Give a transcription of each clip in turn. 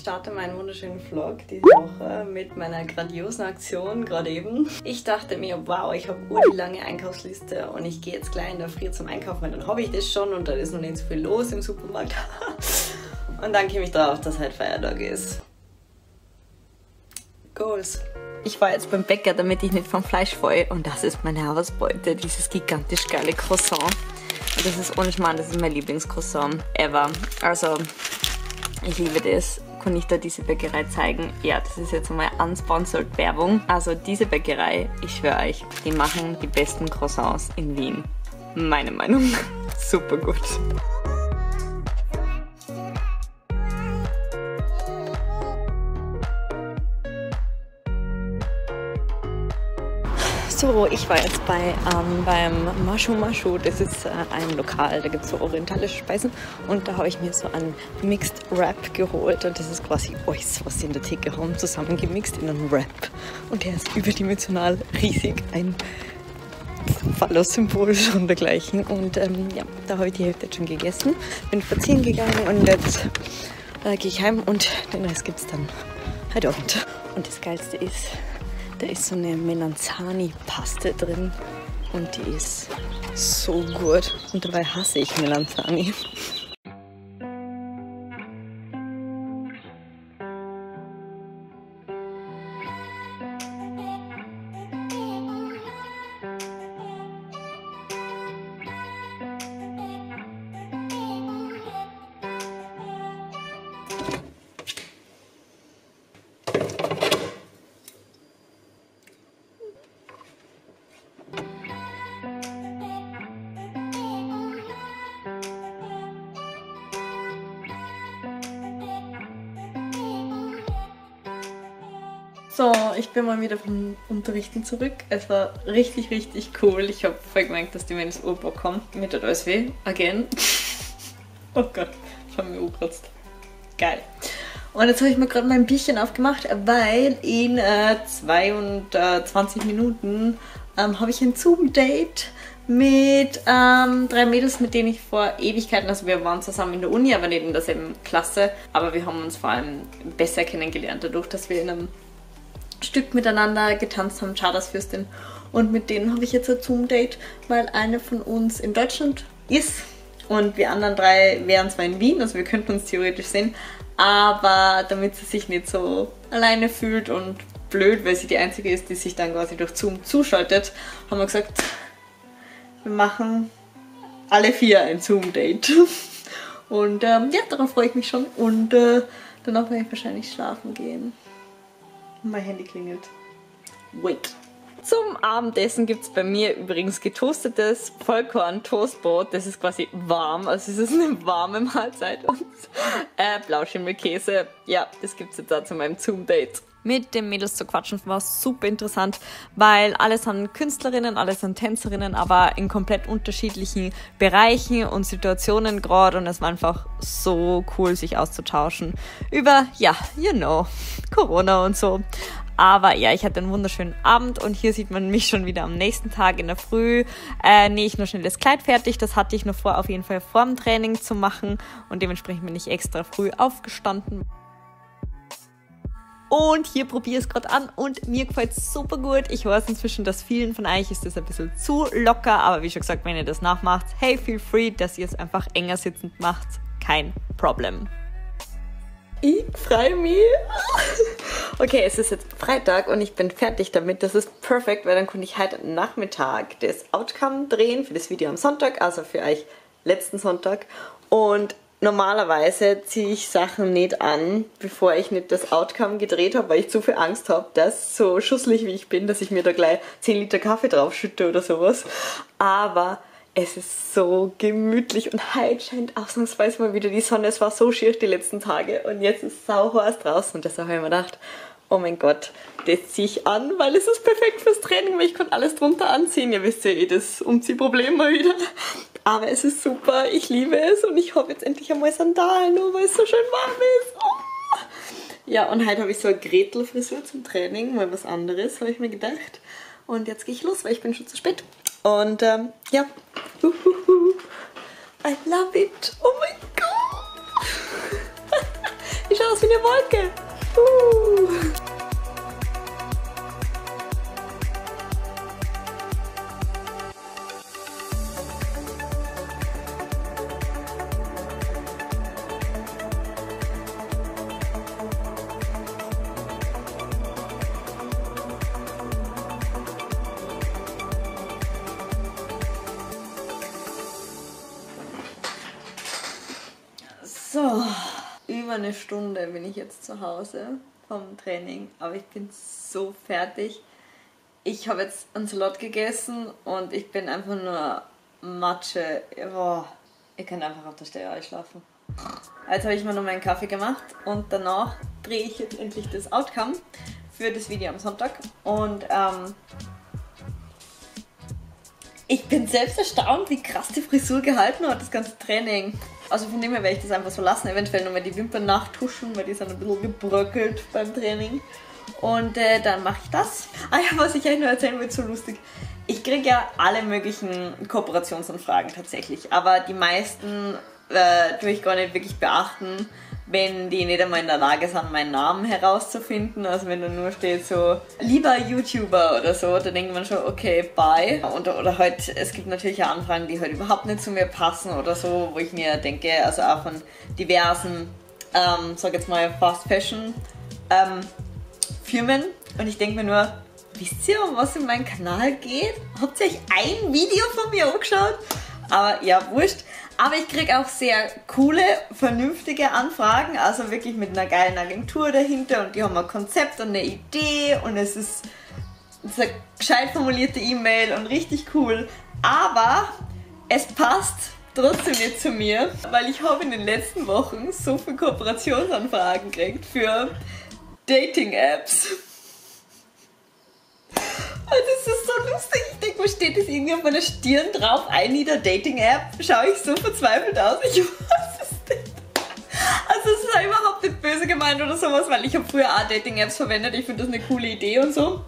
starte meinen wunderschönen Vlog diese Woche mit meiner grandiosen Aktion gerade eben. Ich dachte mir, wow, ich habe die lange Einkaufsliste und ich gehe jetzt gleich in der Früh zum Einkaufen, weil dann habe ich das schon und da ist noch nicht so viel los im Supermarkt. Und dann komme ich drauf, dass halt Feiertag ist. Goals. Ich war jetzt beim Bäcker, damit ich nicht vom Fleisch falle und das ist meine Hausbeute, dieses gigantisch geile Croissant. Und das ist ohne Schmarrn, das ist mein Lieblingscroissant ever. Also, ich liebe das. Kann ich da diese Bäckerei zeigen? Ja, das ist jetzt einmal unsponsored Werbung. Also diese Bäckerei, ich schwöre euch, die machen die besten Croissants in Wien. Meine Meinung. Super gut. So, ich war jetzt beim Mashu Mashu, das ist ein Lokal, da gibt es so orientalische Speisen und da habe ich mir so einen Mixed Wrap geholt und das ist quasi alles, was sie in der Theke haben, zusammengemixt in einen Wrap und der ist überdimensional riesig, ein Phallus-Symbol und dergleichen und ja, da habe ich die Hälfte jetzt schon gegessen, bin spazieren gegangen und jetzt gehe ich heim und den Rest gibt es dann heute Abend. Und das Geilste ist, da ist so eine Melanzani-Paste drin und die ist so gut. Und dabei hasse ich Melanzani. So, ich bin mal wieder vom Unterrichten zurück. Es war richtig, richtig cool. Ich habe voll gemerkt, dass die Mädels Urbock haben. Mir tut alles weh. Again. Oh Gott, ich habe mir gekratzt. Geil. Und jetzt habe ich mir gerade mein Bierchen aufgemacht, weil in 22 Minuten habe ich ein Zoom-Date mit 3 Mädels, mit denen ich vor Ewigkeiten, also wir waren zusammen in der Uni, aber nicht in derselben Klasse. Aber wir haben uns vor allem besser kennengelernt, dadurch, dass wir in einem Stück miteinander getanzt haben, Chartersfürstin. Und mit denen habe ich jetzt ein Zoom-Date, weil eine von uns in Deutschland ist und wir anderen 3 wären zwar in Wien, also wir könnten uns theoretisch sehen, aber damit sie sich nicht so alleine fühlt und blöd, weil sie die Einzige ist, die sich dann quasi durch Zoom zuschaltet, haben wir gesagt, wir machen alle 4 ein Zoom-Date. Und ja, darauf freue ich mich schon und danach werde ich wahrscheinlich schlafen gehen. Mein Handy klingelt. Wait. Zum Abendessen gibt es bei mir übrigens getoastetes Vollkorn-Toastbrot. Das ist quasi warm, also es ist eine warme Mahlzeit. Und Blauschimmelkäse. Ja, das gibt es jetzt auch zu meinem Zoom-Date. Mit den Mädels zu quatschen war super interessant, weil alle sind Künstlerinnen, alle sind Tänzerinnen, aber in komplett unterschiedlichen Bereichen und Situationen gerade und es war einfach so cool, sich auszutauschen über, ja, you know, Corona und so. Aber ja, ich hatte einen wunderschönen Abend und hier sieht man mich schon wieder am nächsten Tag in der Früh. Nähe ich nur schnell das Kleid fertig, das hatte ich noch vor, auf jeden Fall vor dem Training zu machen und dementsprechend bin ich extra früh aufgestanden. Und hier probiere ich es gerade an und mir gefällt es super gut. Ich weiß inzwischen, dass vielen von euch ist das ein bisschen zu locker, aber wie schon gesagt, wenn ihr das nachmacht, hey, feel free, dass ihr es einfach enger sitzend macht. Kein Problem. Ich freue mich. Okay, es ist jetzt Freitag und ich bin fertig damit. Das ist perfekt, weil dann konnte ich heute Nachmittag das Outcome drehen für das Video am Sonntag, also für euch letzten Sonntag. Und normalerweise ziehe ich Sachen nicht an, bevor ich nicht das Outcome gedreht habe, weil ich zu viel Angst habe, dass so schusselig wie ich bin, dass ich mir da gleich 10 Liter Kaffee drauf schütte oder sowas. Aber es ist so gemütlich und heute scheint ausnahmsweise mal wieder die Sonne. Es war so schier die letzten Tage und jetzt ist es sau heiß draußen und deshalb habe ich mir gedacht, oh mein Gott, das ziehe ich an, weil es ist perfekt fürs Training, weil ich kann alles drunter anziehen. Ihr wisst ja eh das Umziehproblem mal wieder. Aber es ist super, ich liebe es und ich habe jetzt endlich einmal Sandalen, nur weil es so schön warm ist. Oh. Ja, und heute habe ich so eine Gretel-Frisur zum Training, mal was anderes, habe ich mir gedacht. Und jetzt gehe ich los, weil ich bin schon zu spät. Und ja, I love it. Oh mein Gott. Ich schaue aus wie eine Wolke. So, über eine Stunde bin ich jetzt zu Hause vom Training, aber ich bin so fertig. Ich habe jetzt einen Salat gegessen und ich bin einfach nur Matsche. Oh, ich kann einfach auf der Stelle einschlafen. Jetzt habe ich mir noch meinen Kaffee gemacht und danach drehe ich jetzt endlich das Outcome für das Video am Sonntag. Und ich bin selbst erstaunt, wie krass die Frisur gehalten hat, das ganze Training. Also von dem her werde ich das einfach so lassen, eventuell nochmal die Wimpern nachtuschen, weil die sind ein bisschen gebröckelt beim Training. Und dann mache ich das. Ah ja, was ich euch noch erzählen will, so lustig. Ich kriege ja alle möglichen Kooperationsanfragen tatsächlich, aber die meisten tue ich gar nicht wirklich beachten, wenn die nicht einmal in der Lage sind, meinen Namen herauszufinden. Also wenn da nur steht so, lieber YouTuber oder so, da denkt man schon, okay, bye. Oder halt, es gibt natürlich auch Anfragen, die halt überhaupt nicht zu mir passen oder so, wo ich mir denke, also auch von diversen, sag jetzt mal, Fast Fashion Firmen. Und ich denke mir nur, wisst ihr, um was in meinem Kanal geht? Habt ihr euch ein Video von mir angeschaut? Aber ja, wurscht. Aber ich kriege auch sehr coole, vernünftige Anfragen, also wirklich mit einer geilen Agentur dahinter und die haben ein Konzept und eine Idee und es ist eine gescheit formulierte E-Mail und richtig cool. Aber es passt trotzdem nicht zu mir, weil ich habe in den letzten Wochen so viele Kooperationsanfragen gekriegt für Dating-Apps. Das ist so lustig. Ich denke, wo steht das irgendwie auf meiner Stirn drauf? I need a Dating-App. Schaue ich so verzweifelt aus? Ich weiß es nicht. Also es ist überhaupt nicht böse gemeint oder sowas, weil ich habe früher auch Dating-Apps verwendet. Ich finde das eine coole Idee und so.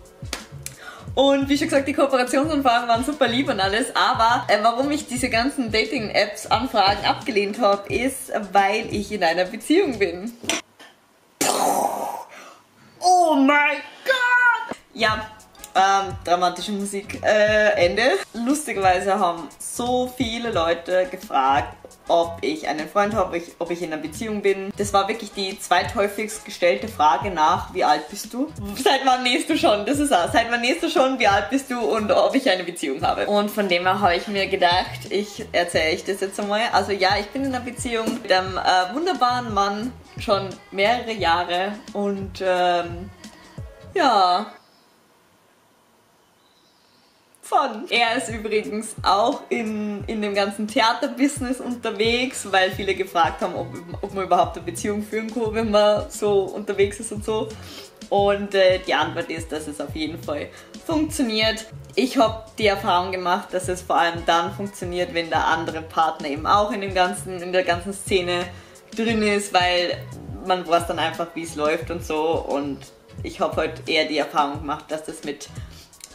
Und wie schon gesagt, die Kooperationsanfragen waren super lieb und alles. Aber warum ich diese ganzen Dating-Apps-Anfragen abgelehnt habe, ist, weil ich in einer Beziehung bin. Oh mein Gott! Ja. Dramatische Musik, Ende. Lustigerweise haben so viele Leute gefragt, ob ich einen Freund habe, ob ich in einer Beziehung bin. Das war wirklich die zweithäufigst gestellte Frage nach, wie alt bist du? Seit wann nähst du schon? Das ist auch. Seit wann nähst du schon, wie alt bist du und ob ich eine Beziehung habe? Und von dem her habe ich mir gedacht, ich erzähle euch das jetzt einmal. Also ja, ich bin in einer Beziehung mit einem wunderbaren Mann, schon mehrere Jahre und ja... Fun. Er ist übrigens auch in dem ganzen Theaterbusiness unterwegs, weil viele gefragt haben, ob man überhaupt eine Beziehung führen kann, wenn man so unterwegs ist und so. Und die Antwort ist, dass es auf jeden Fall funktioniert. Ich habe die Erfahrung gemacht, dass es vor allem dann funktioniert, wenn der andere Partner eben auch in der ganzen Szene drin ist, weil man weiß dann einfach, wie es läuft und so. Und ich habe halt eher die Erfahrung gemacht, dass das mit,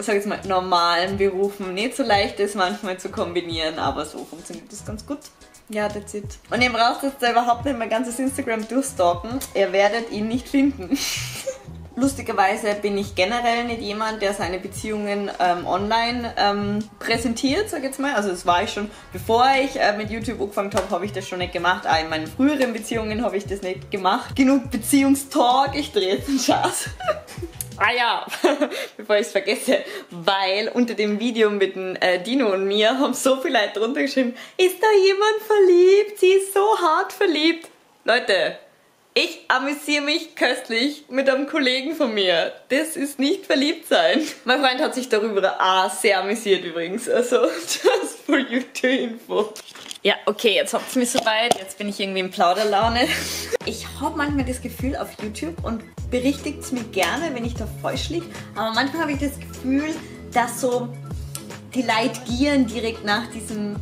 sag ich mal, normalen Berufen nicht so leicht ist manchmal zu kombinieren, aber so funktioniert das ganz gut. Ja, that's it. Und ihr braucht jetzt überhaupt nicht mein ganzes Instagram durchstalken. Ihr werdet ihn nicht finden. Lustigerweise bin ich generell nicht jemand, der seine Beziehungen online präsentiert, sag ich jetzt mal. Also das war ich schon, bevor ich mit YouTube angefangen habe, habe ich das schon nicht gemacht. Auch in meinen früheren Beziehungen habe ich das nicht gemacht. Genug Beziehungstalk, ich drehe jetzt den Schatz. Ah ja, bevor ich es vergesse, weil unter dem Video mit dem Dino und mir haben so viele Leute drunter geschrieben, ist da jemand verliebt? Sie ist so hart verliebt. Leute, ich amüsiere mich köstlich mit einem Kollegen von mir. Das ist nicht verliebt sein. Mein Freund hat sich darüber sehr amüsiert übrigens. Also, just for you to info. Ja, okay, jetzt habt ihr mich soweit. Jetzt bin ich irgendwie in Plauderlaune. Ich habe manchmal das Gefühl auf YouTube und berichtigt es mir gerne, wenn ich da falsch liege. Aber manchmal habe ich das Gefühl, dass so die Leute gieren direkt nach diesem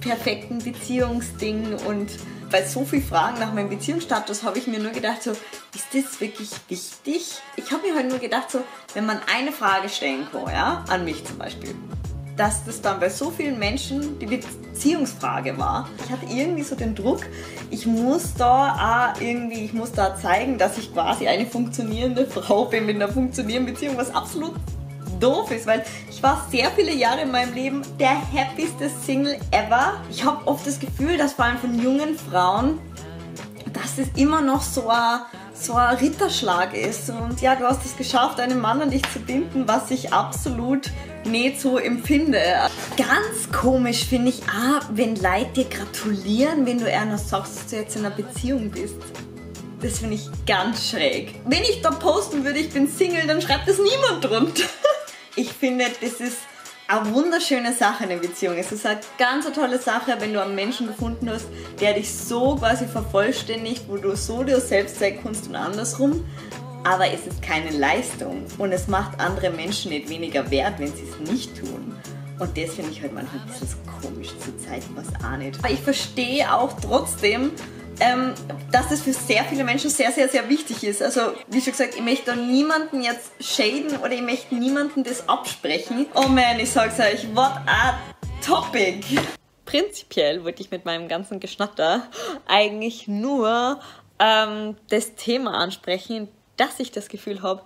perfekten Beziehungsding und bei so vielen Fragen nach meinem Beziehungsstatus habe ich mir nur gedacht, so, ist das wirklich wichtig? Ich habe mir halt nur gedacht, so, wenn man eine Frage stellen kann, ja, an mich zum Beispiel, dass das dann bei so vielen Menschen die Beziehungsfrage war. Ich hatte irgendwie so den Druck, ich muss da zeigen, dass ich quasi eine funktionierende Frau bin mit einer funktionierenden Beziehung, was absolut doof ist, weil ich war sehr viele Jahre in meinem Leben der happieste Single ever. Ich habe oft das Gefühl, dass vor allem von jungen Frauen, dass es immer noch so ein Ritterschlag ist. Und ja, du hast es geschafft, einen Mann an dich zu binden, was ich absolut nicht so empfinde. Ganz komisch finde ich auch, wenn Leute dir gratulieren, wenn du eher noch sagst, dass du jetzt in einer Beziehung bist. Das finde ich ganz schräg. Wenn ich da posten würde, ich bin Single, dann schreibt das niemand drunter. Ich finde, das ist eine wunderschöne Sache in einer Beziehung. Es ist eine ganz tolle Sache, wenn du einen Menschen gefunden hast, der dich so quasi vervollständigt, wo du so dir selbst sein kannst und andersrum. Aber es ist keine Leistung und es macht andere Menschen nicht weniger wert, wenn sie es nicht tun. Und das finde ich halt manchmal ein bisschen komisch zur Zeit, was auch nicht. Aber ich verstehe auch trotzdem, dass es für sehr viele Menschen sehr, sehr, sehr wichtig ist. Also, wie schon gesagt, ich möchte da niemanden jetzt shaden oder ich möchte niemanden das absprechen. Oh man, ich sag's euch, what a topic! Prinzipiell wollte ich mit meinem ganzen Geschnatter eigentlich nur das Thema ansprechen, dass ich das Gefühl habe,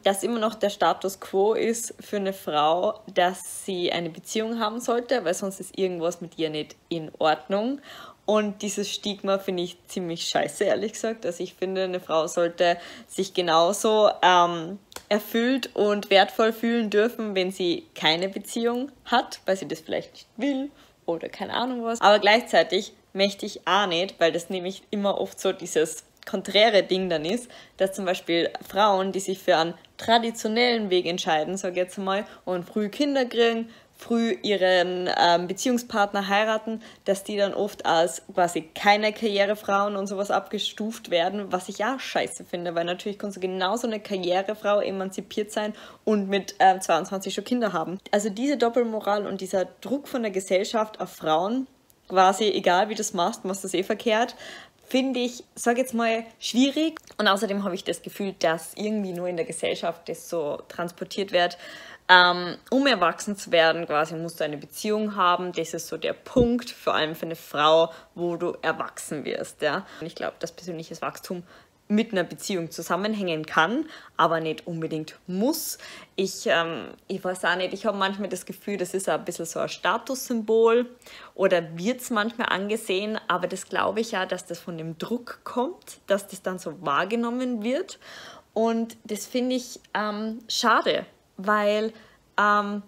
dass immer noch der Status quo ist für eine Frau, dass sie eine Beziehung haben sollte, weil sonst ist irgendwas mit ihr nicht in Ordnung. Und dieses Stigma finde ich ziemlich scheiße, ehrlich gesagt. Also ich finde, eine Frau sollte sich genauso erfüllt und wertvoll fühlen dürfen, wenn sie keine Beziehung hat, weil sie das vielleicht nicht will oder keine Ahnung was. Aber gleichzeitig möchte ich auch nicht, weil das nämlich immer oft so dieses konträre Ding dann ist, dass zum Beispiel Frauen, die sich für einen traditionellen Weg entscheiden, sage ich jetzt mal, und früh Kinder kriegen, früh ihren Beziehungspartner heiraten, dass die dann oft als quasi keine Karrierefrauen und sowas abgestuft werden, was ich auch scheiße finde, weil natürlich kannst du genauso eine Karrierefrau emanzipiert sein und mit 22 schon Kinder haben. Also diese Doppelmoral und dieser Druck von der Gesellschaft auf Frauen, quasi egal wie du das machst, machst du das verkehrt, finde ich, sage jetzt mal, schwierig. Und außerdem habe ich das Gefühl, dass irgendwie nur in der Gesellschaft das so transportiert wird. Um erwachsen zu werden, quasi musst du eine Beziehung haben. Das ist so der Punkt, vor allem für eine Frau, wo du erwachsen wirst. Ja? Ich glaube, dass persönliches Wachstum mit einer Beziehung zusammenhängen kann, aber nicht unbedingt muss. Ich weiß auch nicht, ich habe manchmal das Gefühl, das ist ein bisschen so ein Statussymbol oder wird es manchmal angesehen, aber das glaube ich ja, dass das von dem Druck kommt, dass das dann so wahrgenommen wird und das finde ich schade, weil eine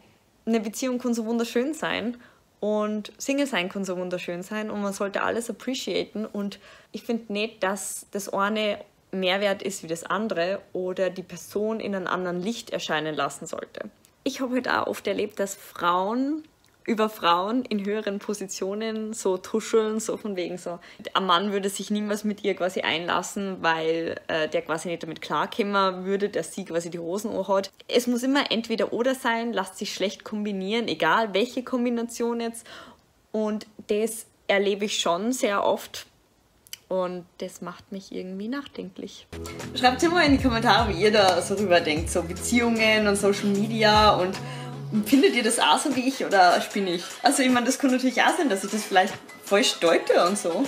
Beziehung kann so wunderschön sein und Single sein kann so wunderschön sein und man sollte alles appreciaten und ich finde nicht, dass das eine Mehrwert ist wie das andere oder die Person in einem anderen Licht erscheinen lassen sollte. Ich habe halt auch oft erlebt, dass Frauen über Frauen in höheren Positionen so tuscheln, so von wegen so, ein Mann würde sich niemals mit ihr quasi einlassen, weil der quasi nicht damit klarkommen würde, dass sie quasi die Hosen anhat. Es muss immer entweder oder sein, lasst sich schlecht kombinieren, egal welche Kombination jetzt. Und das erlebe ich schon sehr oft und das macht mich irgendwie nachdenklich. Schreibt mir mal in die Kommentare, wie ihr da so rüber denkt, so Beziehungen und Social Media und findet ihr das auch so wie ich oder spinne ich? Also ich meine, das kann natürlich auch sein, dass ich das vielleicht falsch deute und so.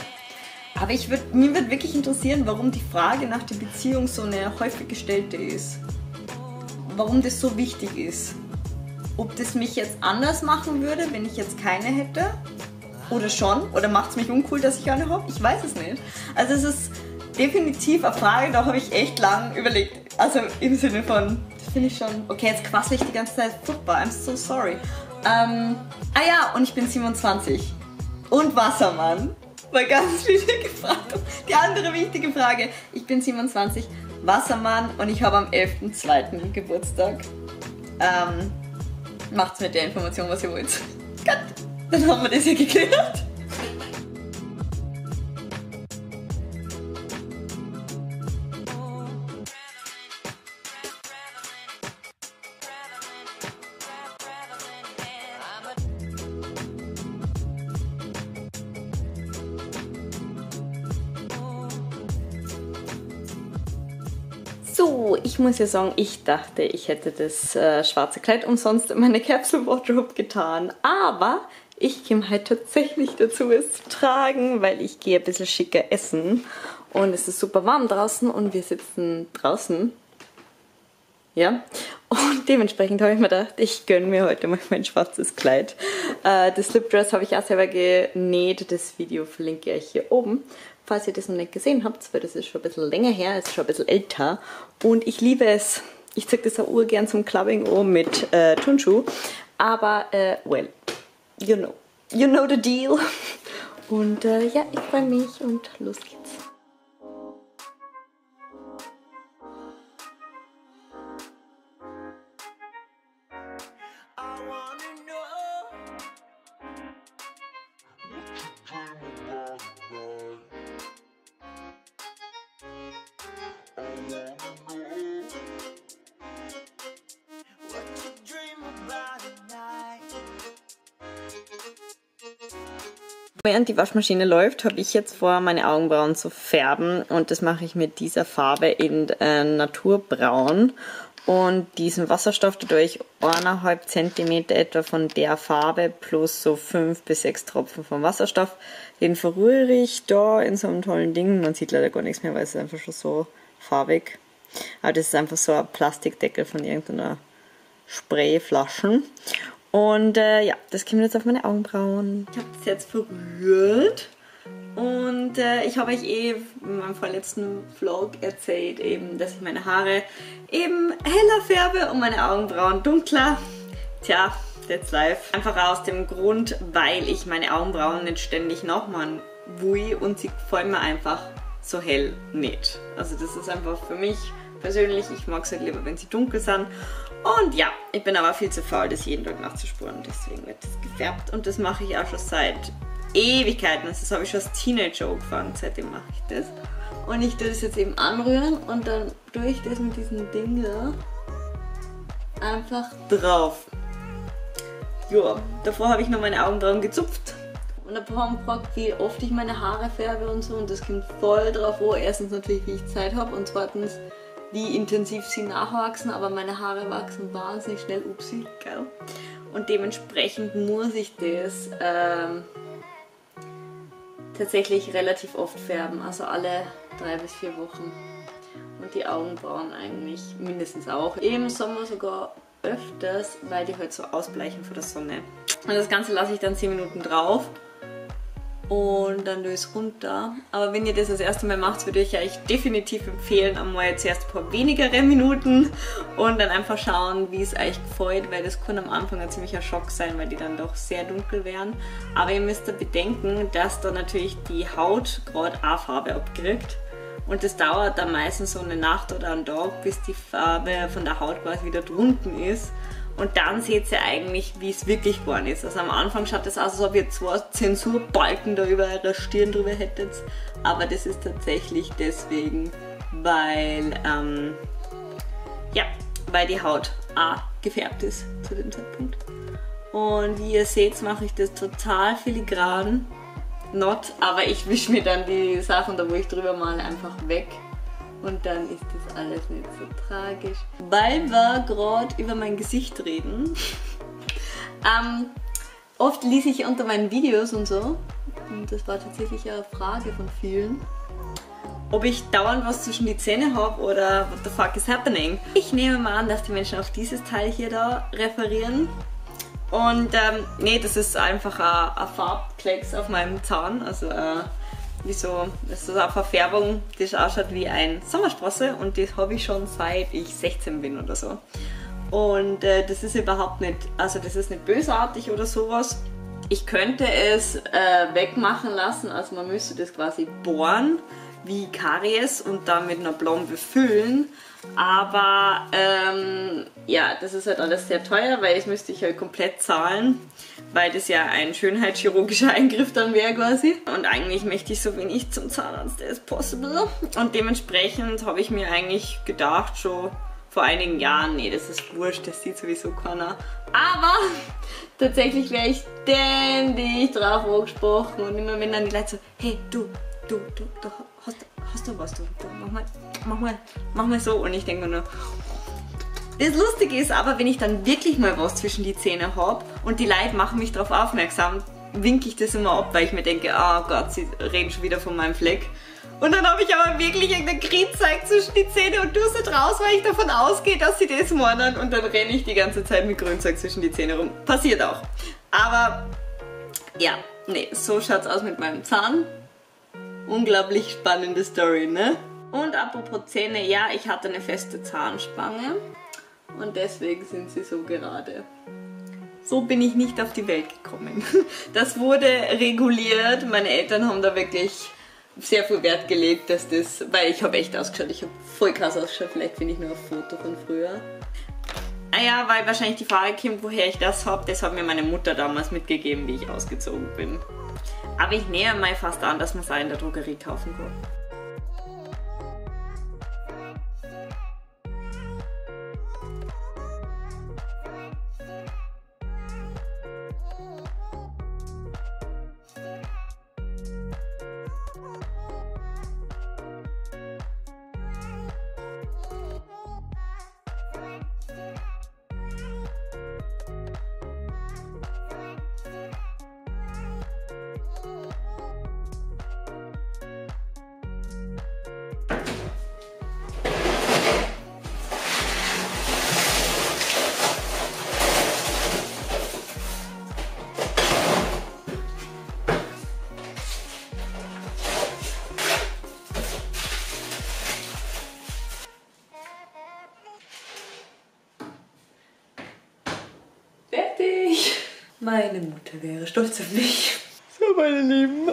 Aber mir würde wirklich interessieren, warum die Frage nach der Beziehung so eine häufig gestellte ist. Warum das so wichtig ist. Ob das mich jetzt anders machen würde, wenn ich jetzt keine hätte. Oder schon. Oder macht es mich uncool, dass ich eine habe? Ich weiß es nicht. Also es ist definitiv eine Frage, da habe ich echt lang überlegt. Also im Sinne von... Finde ich schon. Okay, jetzt quassel ich die ganze Zeit furchtbar. I'm so sorry. Ja, und ich bin 27. Und Wassermann. Weil ganz viele gefragt haben. Die andere wichtige Frage. Ich bin 27, Wassermann und ich habe am 11.02. Geburtstag. Macht's mit der Information, was ihr wollt. Gut, dann haben wir das hier geklärt. So, So, ich muss ja sagen, ich dachte, ich hätte das schwarze Kleid umsonst in meine Capsule Wardrobe getan. Aber ich komme halt tatsächlich dazu, es zu tragen, weil ich gehe ein bisschen schicker essen. Und es ist super warm draußen und wir sitzen draußen. Ja, und dementsprechend habe ich mir gedacht, ich gönne mir heute mal mein schwarzes Kleid. Das Slipdress habe ich auch selber genäht. Das Video verlinke ich hier oben, falls ihr das noch nicht gesehen habt, weil das ist schon ein bisschen länger her, ist schon ein bisschen älter. Und ich liebe es. Ich zeige das auch urgern zum Clubbing an mit Turnschuh. Aber, well, you know the deal. Und ja, ich freue mich und los geht's. Während die Waschmaschine läuft, habe ich jetzt vor, meine Augenbrauen zu färben und das mache ich mit dieser Farbe in Naturbraun und diesen Wasserstoff, dadurch 1,5 cm etwa von der Farbe plus so 5 bis 6 Tropfen vom Wasserstoff. Den verrühre ich da in so einem tollen Ding. Man sieht leider gar nichts mehr, weil es ist einfach schon so farbig. Aber das ist einfach so ein Plastikdeckel von irgendeiner Sprayflaschen. Und ja, das kommt jetzt auf meine Augenbrauen. Ich habe das jetzt verrührt und ich habe euch in meinem vorletzten Vlog erzählt, eben, dass ich meine Haare eben heller färbe und meine Augenbrauen dunkler. Tja, that's life. Einfach aus dem Grund, weil ich meine Augenbrauen nicht ständig nachmachen will und sie gefallen mir einfach so hell nicht. Also das ist einfach für mich persönlich, ich mag es halt lieber, wenn sie dunkel sind. Und ja, ich bin aber viel zu faul, das jeden Tag nachzuspuren. Deswegen wird das gefärbt und das mache ich auch schon seit Ewigkeiten. Also das habe ich schon als Teenager angefangen, seitdem mache ich das. Und ich tue das jetzt eben anrühren und dann tue ich das mit diesem Ding da einfach drauf. Ja, davor habe ich noch meine Augenbrauen gezupft. Und ein paar haben gefragt, wie oft ich meine Haare färbe und so. Und das kommt voll drauf an. Erstens natürlich, wie ich Zeit habe und zweitens, wie intensiv sie nachwachsen, aber meine Haare wachsen wahnsinnig schnell, upsi, gell? Und dementsprechend muss ich das tatsächlich relativ oft färben, also alle 3 bis 4 Wochen. Und die Augenbrauen eigentlich mindestens auch. Im Sommer sogar öfters, weil die halt so ausbleichen von der Sonne. Und das Ganze lasse ich dann 10 Minuten drauf. Und dann löse es runter. Aber wenn ihr das erste Mal macht, würde ich euch definitiv empfehlen, einmal zuerst ein paar wenigere Minuten und dann einfach schauen, wie es euch gefällt, weil das kann am Anfang ein ziemlicher Schock sein, weil die dann doch sehr dunkel werden. Aber ihr müsst da bedenken, dass da natürlich die Haut gerade auch Farbe abkriegt. Und das dauert dann meistens so eine Nacht oder einen Tag, bis die Farbe von der Haut quasi wieder drunten ist. Und dann seht ihr eigentlich, wie es wirklich geworden ist. Also am Anfang schaut es aus, als ob ihr 2 Zensurbalken da über eure Stirn drüber hättet. Aber das ist tatsächlich deswegen, weil, ja, weil die Haut auch gefärbt ist zu dem Zeitpunkt. Und wie ihr seht, mache ich das total filigran. Aber ich wische mir dann die Sachen, da wo ich drüber male, einfach weg. Und dann ist das alles nicht so tragisch. Weil wir gerade über mein Gesicht reden. Oft lese ich unter meinen Videos und so, und das war tatsächlich eine Frage von vielen, ob ich dauernd was zwischen die Zähne habe oder what the fuck is happening. Ich nehme mal an, dass die Menschen auf dieses Teil hier da referieren. Und nee, das ist einfach ein Farbklecks auf meinem Zahn. Also das ist eine Verfärbung, die ausschaut wie ein Sommersprosse und das habe ich schon seit ich 16 bin oder so. Und das ist überhaupt nicht, also das ist nicht bösartig oder sowas. Ich könnte es wegmachen lassen, also man müsste das quasi bohren wie Karies und dann mit einer Blombe füllen. Aber ja, das ist halt alles sehr teuer, weil das müsste ich halt komplett zahlen, weil das ja ein schönheitschirurgischer Eingriff dann wäre quasi. Und eigentlich möchte ich so wenig zum Zahnarzt as possible. Und dementsprechend habe ich mir eigentlich gedacht, schon vor einigen Jahren, nee, das ist wurscht, das sieht sowieso keiner. Aber tatsächlich wäre ich ständig drauf angesprochen und immer wenn dann die Leute so, hey, du, hast du was, du mach mal. mach mal so. Und ich denke mir nur, das Lustige ist aber, wenn ich dann wirklich mal was zwischen die Zähne habe und die Leute machen mich darauf aufmerksam, winke ich das immer ab, weil ich mir denke, oh Gott, sie reden schon wieder von meinem Fleck. Und dann habe ich aber wirklich irgendein Grünzeug zwischen die Zähne und tue es nicht raus, weil ich davon ausgehe, dass sie das meinen. Und dann renne ich die ganze Zeit mit Grünzeug zwischen die Zähne rum. Passiert auch. Aber ja, nee, so schaut's aus mit meinem Zahn. Unglaublich spannende Story, ne? Und apropos Zähne, ja, ich hatte eine feste Zahnspange. Und deswegen sind sie so gerade. So bin ich nicht auf die Welt gekommen. Das wurde reguliert. Meine Eltern haben da wirklich sehr viel Wert gelegt, dass das... Weil ich habe echt ausgeschaut. Ich habe voll krass ausgeschaut. Vielleicht finde ich nur ein Foto von früher. Ah ja, weil wahrscheinlich die Frage kommt, woher ich das habe. Das hat mir meine Mutter damals mitgegeben, wie ich ausgezogen bin. Aber ich nähe mal fast an, dass man es auch in der Drogerie kaufen kann. Meine Mutter wäre stolz auf mich. So, meine Lieben,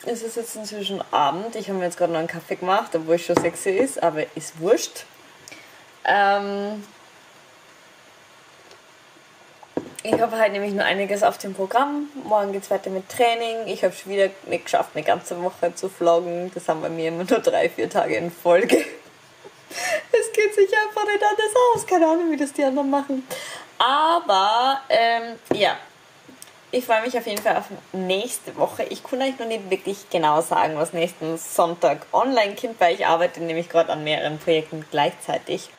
es ist jetzt inzwischen Abend. Ich habe mir jetzt gerade noch einen Kaffee gemacht, obwohl es schon sexy ist, aber ist wurscht. Ich habe halt nämlich nur einiges auf dem Programm. Morgen geht es weiter mit Training. Ich habe schon wieder nicht geschafft, eine ganze Woche zu vloggen. Das haben bei mir immer nur 3-4 Tage in Folge. Es geht sich einfach nicht anders aus. Keine Ahnung, wie das die anderen machen. Aber, ja. Ich freue mich auf jeden Fall auf nächste Woche. Ich kann euch noch nicht wirklich genau sagen, was nächsten Sonntag online kommt, weil ich arbeite nämlich gerade an mehreren Projekten gleichzeitig.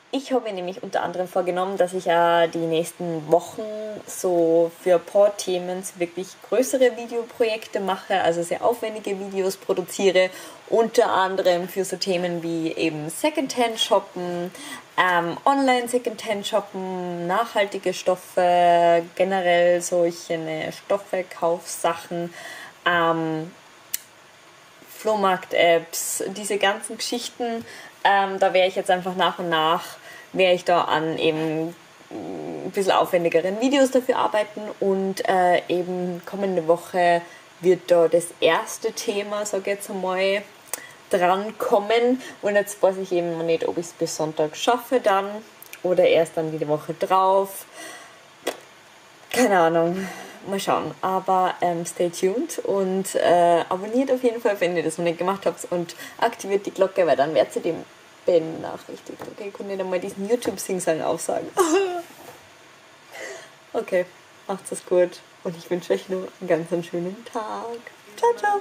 Ich habe mir nämlich unter anderem vorgenommen, dass ich die nächsten Wochen so für ein paar Themen wirklich größere Videoprojekte mache, also sehr aufwendige Videos produziere, unter anderem für so Themen wie eben Secondhand shoppen, online Secondhand shoppen, nachhaltige Stoffe, generell solche Stoffe, Kaufsachen, Flohmarkt-Apps, diese ganzen Geschichten. Da werde ich jetzt einfach nach und nach, werde ich da an eben ein bisschen aufwendigeren Videos dafür arbeiten und eben kommende Woche wird da das erste Thema, sage ich jetzt einmal, drankommen und jetzt weiß ich eben noch nicht, ob ich es bis Sonntag schaffe dann oder erst dann die Woche drauf. Keine Ahnung, mal schauen, aber stay tuned und abonniert auf jeden Fall, wenn ihr das noch nicht gemacht habt und aktiviert die Glocke, weil dann werdet ihr dem benachrichtigt. Okay, ich konnte nicht einmal diesen YouTube-Sing-Sang aufsagen. Okay, macht's es gut und ich wünsche euch nur einen ganz schönen Tag. Ciao, ciao.